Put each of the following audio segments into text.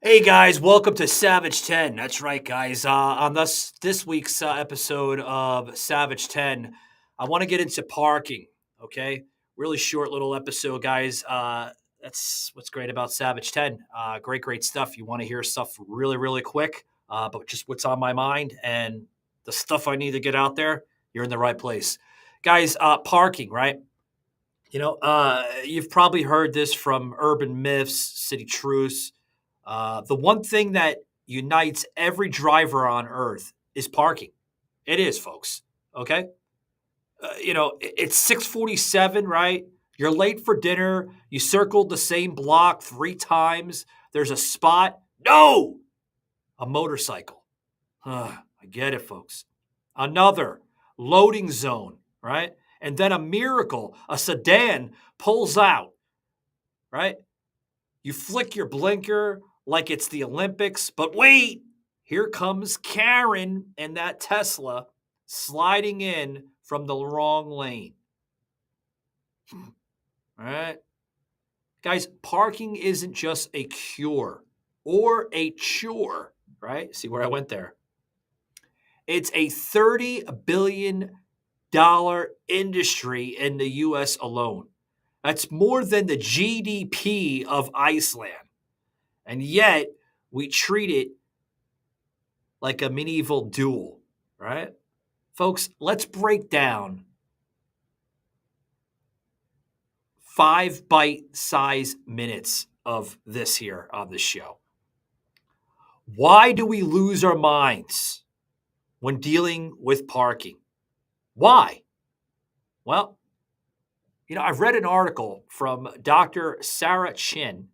Hey guys, welcome to Savage 10. That's right, guys. On this week's episode of Savage 10, I want to get into parking. Okay, really short little episode, guys. That's what's great about Savage 10. Great stuff. You want to hear stuff really quick, but just what's on my mind and the stuff I need to get out there. You're in the right place, guys. Parking, right? You've probably heard this from urban myths, city truths. The one thing that unites every driver on earth is parking. It is, folks. Okay. It's 6:47, right? You're late for dinner. You circled the same block 3 times. There's a spot. No, a motorcycle. I get it, folks. Another loading zone, right? And then a miracle, a sedan pulls out, right? You flick your blinker like it's the Olympics, but wait, here comes Karen and that Tesla sliding in from the wrong lane. All right. Guys, parking isn't just a cure or a chore, right? See where I went there? It's a $30 billion industry in the US alone. That's more than the GDP of Iceland. And yet, we treat it like a medieval duel, right? Folks, let's break down 5 bite-sized minutes of this here on the show. Why do we lose our minds when dealing with parking? Why? Well, I've read an article from Dr. Sarah Chin,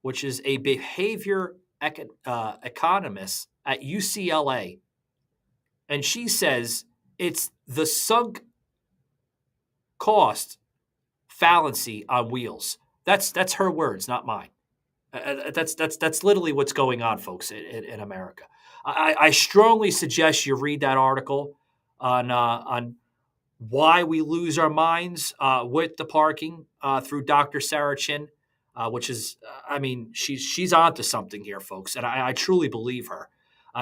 which is a behavior economist at UCLA. And she says it's the sunk cost fallacy on wheels. That's her words, not mine. That's literally what's going on, folks, in America. I strongly suggest you read that article on why we lose our minds with the parking through Dr. Sarah Chin, which is, she's onto something here, folks, and I truly believe her.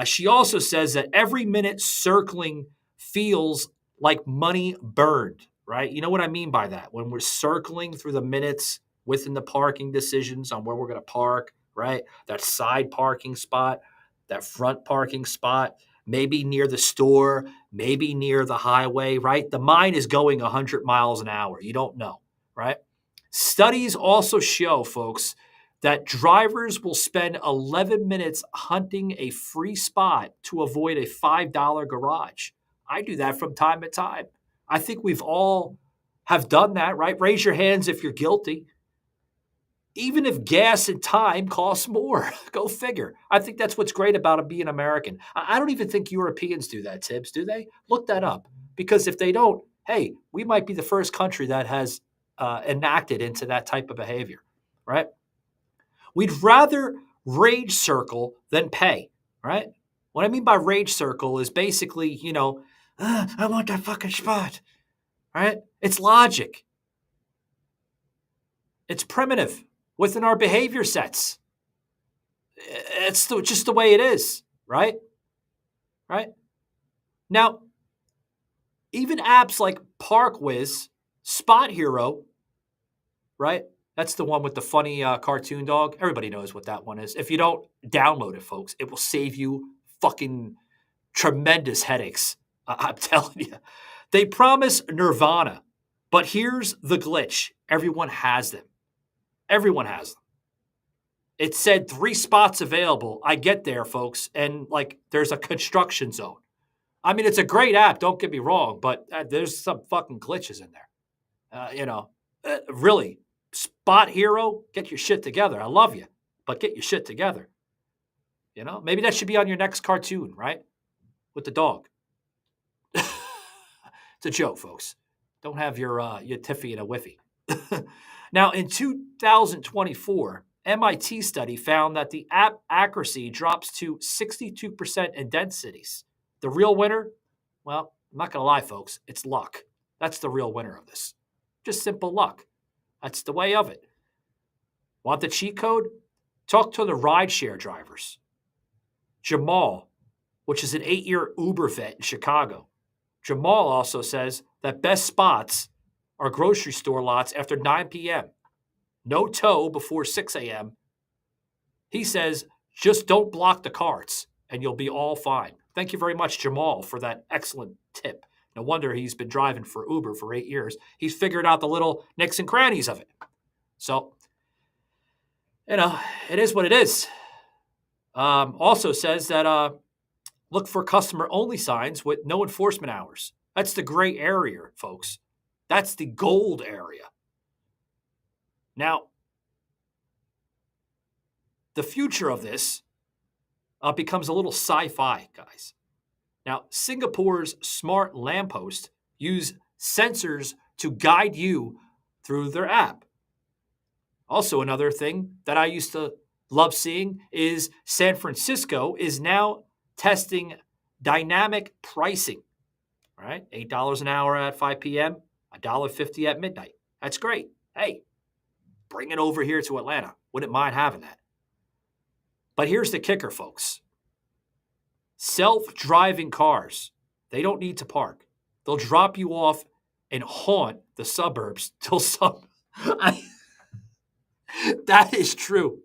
She also says that every minute circling feels like money burned, right? You know what I mean by that? When we're circling through the minutes within the parking decisions on where we're going to park, right? That side parking spot, that front parking spot, maybe near the store, maybe near the highway, right? The mind is going 100 miles an hour. You don't know, right? Studies also show, folks, that drivers will spend 11 minutes hunting a free spot to avoid a $5 garage. I do that from time to time. I think we've all have done that, right? Raise your hands if you're guilty. Even if gas and time costs more. Go figure. I think that's what's great about being American. I don't even think Europeans do that, Tibbs, do they? Look that up. Because if they don't, hey, we might be the first country that has enacted into that type of behavior, right? We'd rather rage circle than pay, right? What I mean by rage circle is basically, I want that fucking spot, right? It's logic. It's primitive within our behavior sets. It's just the way it is, right? Right? Now, even apps like ParkWiz, Spot Hero, right? That's the one with the funny cartoon dog. Everybody knows what that one is. If you don't download it, folks, it will save you fucking tremendous headaches. I'm telling you. They promise nirvana, but here's the glitch. Everyone has them. Everyone has them. It said 3 spots available. I get there, folks, and there's a construction zone. I mean, it's a great app. Don't get me wrong, but there's some fucking glitches in there. Really, Spot Hero, get your shit together. I love you, but get your shit together. Maybe that should be on your next cartoon, right? With the dog. It's a joke, folks. Don't have your Tiffy and a Whiffy. Now, in 2024, MIT study found that the app accuracy drops to 62% in dense cities. The real winner? Well, I'm not going to lie, folks. It's luck. That's the real winner of this. Just simple luck. That's the way of it. Want the cheat code? Talk to the rideshare drivers. Jamal, which is an 8-year Uber vet in Chicago. Jamal also says that best spots are grocery store lots after 9 p.m. No tow before 6 a.m. He says, just don't block the carts and you'll be all fine. Thank you very much, Jamal, for that excellent tip. No wonder he's been driving for Uber for 8 years. He's figured out the little nicks and crannies of it. So, it is what it is. Also says that look for customer-only signs with no enforcement hours. That's the gray area, folks. That's the gold area. Now, the future of this becomes a little sci-fi, guys. Now, Singapore's smart lamppost use sensors to guide you through their app. Also, another thing that I used to love seeing is San Francisco is now testing dynamic pricing. All right, $8 an hour at 5 p.m., $1.50 at midnight. That's great. Hey, bring it over here to Atlanta. Wouldn't mind having that. But here's the kicker, folks. Self-driving cars, they don't need to park. They'll drop you off and haunt the suburbs till some... That is true.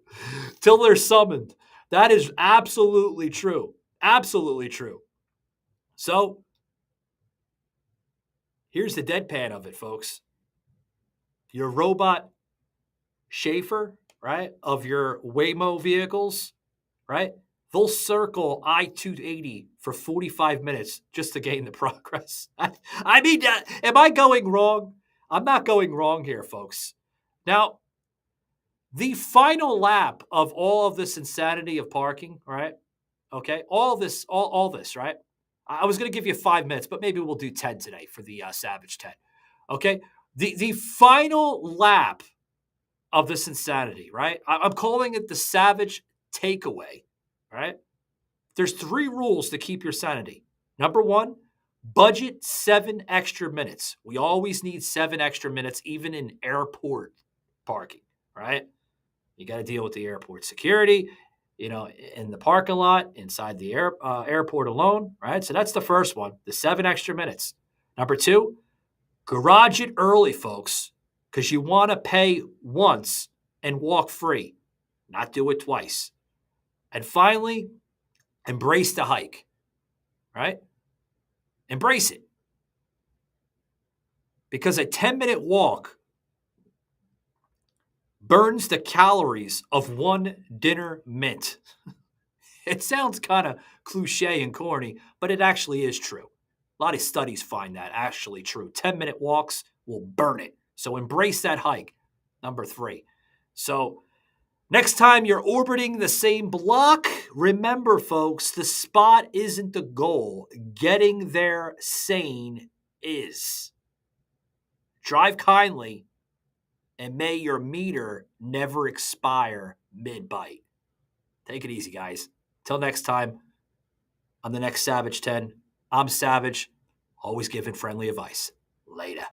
Till they're summoned. That is absolutely true. Absolutely true. So, here's the deadpan of it, folks. Your robot chauffeur, right, of your Waymo vehicles, right, they'll circle I-280 for 45 minutes just to gain the progress. I mean, am I going wrong? I'm not going wrong here, folks. Now, the final lap of all of this insanity of parking, right? Okay, all this, right? I was going to give you 5 minutes, but maybe we'll do 10 today for the Savage 10. Okay, the final lap of this insanity, right? I'm calling it the Savage takeaway, right? There's 3 rules to keep your sanity. Number 1, budget 7 extra minutes. We always need 7 extra minutes, even in airport parking, right? You got to deal with the airport security, in the parking lot, inside the airport alone, right? So that's the first one, the 7 extra minutes. Number 2, garage it early, folks, because you want to pay once and walk free, not do it twice. And finally, embrace the hike, right? Embrace it. Because a 10-minute walk burns the calories of 1 dinner mint. It sounds kind of cliche and corny, but it actually is true. A lot of studies find that actually true. 10-minute walks will burn it. So embrace that hike. Number 3. So next time you're orbiting the same block, remember, folks, the spot isn't the goal. Getting there sane is. Drive kindly, and may your meter never expire mid-bite. Take it easy, guys. Till next time, on the next Savage 10, I'm Savage, always giving friendly advice. Later.